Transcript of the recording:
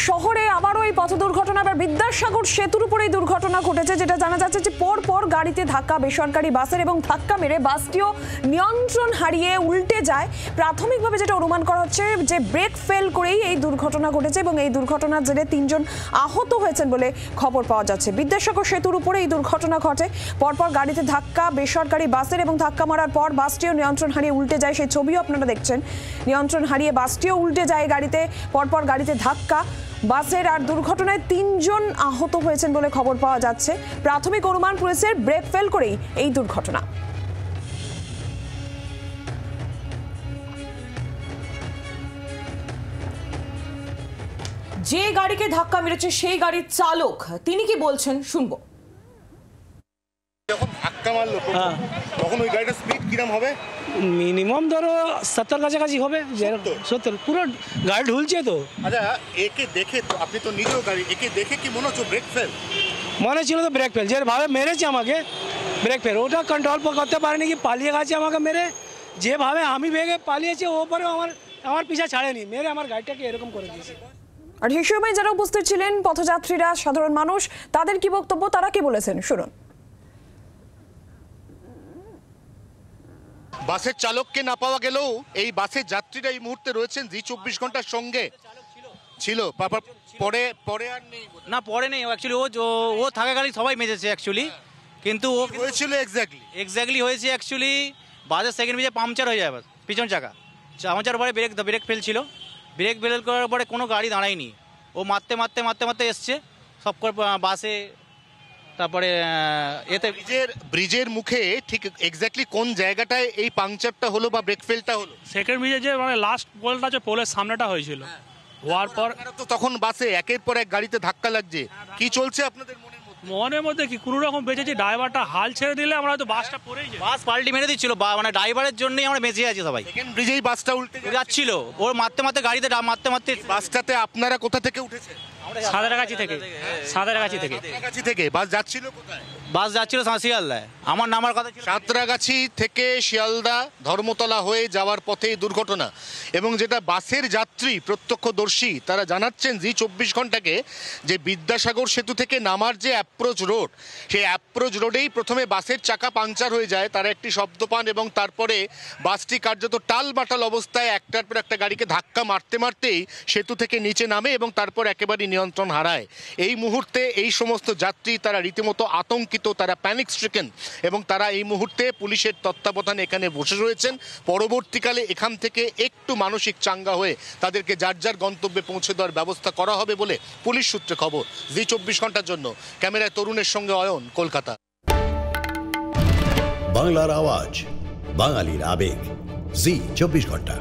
শহরে আবারও এই পথ দুর্ঘটনা, এবার বিদ্যাসাগর সেতুর উপরে দুর্ঘটনা ঘটেছে, যেটা জানা যাচ্ছে যে পর গাড়িতে ধাক্কা বেসরকারি বাসের এবং ধাক্কা মেরে বাসটিও নিয়ন্ত্রণ হারিয়ে উল্টে যায়। প্রাথমিকভাবে যেটা অনুমান করা হচ্ছে যে ব্রেক ফেল করেই এই দুর্ঘটনা ঘটেছে এবং এই দুর্ঘটনার জেরে 3 জন আহত হয়েছেন বলে খবর পাওয়া যাচ্ছে। বিদ্যাসাগর সেতুর উপরে এই দুর্ঘটনা ঘটে, পরপর গাড়িতে ধাক্কা বেসরকারি বাসের এবং ধাক্কা মারার পর বাসটিও নিয়ন্ত্রণ হারিয়ে উল্টে যায়। সেই ছবিও আপনারা দেখছেন, নিয়ন্ত্রণ হারিয়ে বাসটিও উল্টে যায় গাড়িতে, পরপর গাড়িতে ধাক্কা বাসের। আর দুর্ঘটনায় 3 জন আহত হয়েছেন বলে খবর পাওয়া যাচ্ছে। প্রাথমিক অনুমান পুলিশের ব্রেক ফেল করেই এই দুর্ঘটনা। যে গাড়িকে ধাক্কা মেরেছে সেই গাড়ির চালক তিনি কি বলছেন শুনবো। যখন ধাক্কা মারলো তখন ওই গাড়িটার স্পিড কিরম হবে? মিনিমাম ধরো 70 কাছাকাছি হবে। 70 পুরো গাড়ি ঢুলছে তো। আচ্ছা, একে দেখে তো আপনি তো নিজেও গাড়ি, একে দেখে কি মনে হচ্ছে ব্রেক ফেল? মনে ছিল তো ব্রেক ফেল, যেভাবে মেরেছে আমাকে ব্রেক ফেল, ওটা কন্ট্রোল করতে পারেনি, কি পালিয়ে গেছে আমাকে মেরে। যেভাবে আমি বেগে পালিয়েছি ওপরে আমার পিছা ছাড়েনি, মেরে আমার গাড়িটাকে এরকম করে দিয়েছে। আর সেই সময় যারা উপস্থিত ছিলেন পথযাত্রীরা, সাধারণ মানুষ, তাদের কি বক্তব্য, তারা কি বলেছেন শুনুন। বাসের চালককে না পাওয়া গেলেও এই বাসের যাত্রীরা এই মুহূর্তে রয়েছেন জি 24 ঘন্টার সঙ্গে ছিল। পরে আর নেই না, পরে নেই। অ্যাকচুয়ালি ও থাকাকালীন সবাই মেজেছে অ্যাকচুয়ালি, কিন্তু ও হয়েছিল এক্স্যাক্টলি হয়েছে অ্যাকচুয়ালি বাসের সেকেন্ড মেজে পাংচার হয়ে যায় পিছন চাকা। পাংচার পরে ব্রেক ফেলছিল, ব্রেক ফেল করার পরে কোনো গাড়ি দাঁড়ায়নি, ও মারতে এসছে সব করে বাসে। তারপরে এতে ব্রিজের মুখে ঠিক এক্স্যাক্টলি কোন জায়গাটায় এই পাংচারটা হলো বা ব্রেক ফেলটা হলো? সেকেন্ড ব্রিজে যে মানে লাস্ট পোলটা আছে, পোলের সামনেটা হয়েছিল। হওয়ার পর তো তখন বাসে একের পর এক গাড়িতে ধাক্কা লাগছে। কি চলছে আপনাদের মনের মধ্যে? কি কোনো রকম বেঁচেছি, ড্রাইভারটা হাল ছেড়ে দিলে আমরা হয়তো বাসটা পড়েই যাই। বাস পাল্টি মেরে দিচ্ছিল, মানে ড্রাইভারের জন্যই আমরা বেঁচে আছি সবাই। সেকেন্ড ব্রিজেই বাসটা উল্টে যাচ্ছিল, ওর মারতে গাড়িতে মারতে বাসটাতে আপনারা কোথা থেকে উঠেছেন? সাঁতরাগাছি থেকে। বাস যাচ্ছিল কোথায়? বাস যাচ্ছিল শিয়ালদায়, আমার নামার কথা ছিল সাঁতরাগাছি থেকে শিয়ালদা ধর্মতলা হয়ে যাওয়ার পথে দুর্ঘটনা। এবং যেটা বাসের যাত্রী প্রত্যক্ষদর্শী তারা জানাচ্ছেন জি 24 ঘন্টাকে, যে বিদ্যাসাগর সেতু থেকে নামার যে অ্যাপ্রোচ রোড, সেই অ্যাপ্রোচ রোডেই প্রথমে বাসের চাকা পাংচার হয়ে যায়, তারা একটি শব্দ পান এবং তারপরে বাসটি কার্যত টালবাটাল অবস্থায় একটার পর একটা গাড়িকে ধাক্কা মারতেই সেতু থেকে নিচে নামে এবং তারপর একেবারে নিয়ন্ত্রণ হারায়। এই মুহূর্তে এই সমস্ত যাত্রী তারা রীতিমতো আতঙ্কিত, তারা প্যানিক স্ট্রিকেন এবং তারা এই মুহূর্তে পুলিশের তত্ত্বাবধানে এখানে বসে রয়েছেন। পরবর্তীকালে এখান থেকে একটু মানসিক চাঙ্গা হয়ে তাদেরকে যার গন্তব্যে পৌঁছে দেওয়ার ব্যবস্থা করা হবে বলে পুলিশ সূত্রে খবর। জি 24 ঘন্টার জন্য ক্যামেরায় তরুণের সঙ্গে অয়ন, কলকাতা। বাংলার আওয়াজ, বাঙালির আবেগ, জি 24 ঘন্টা।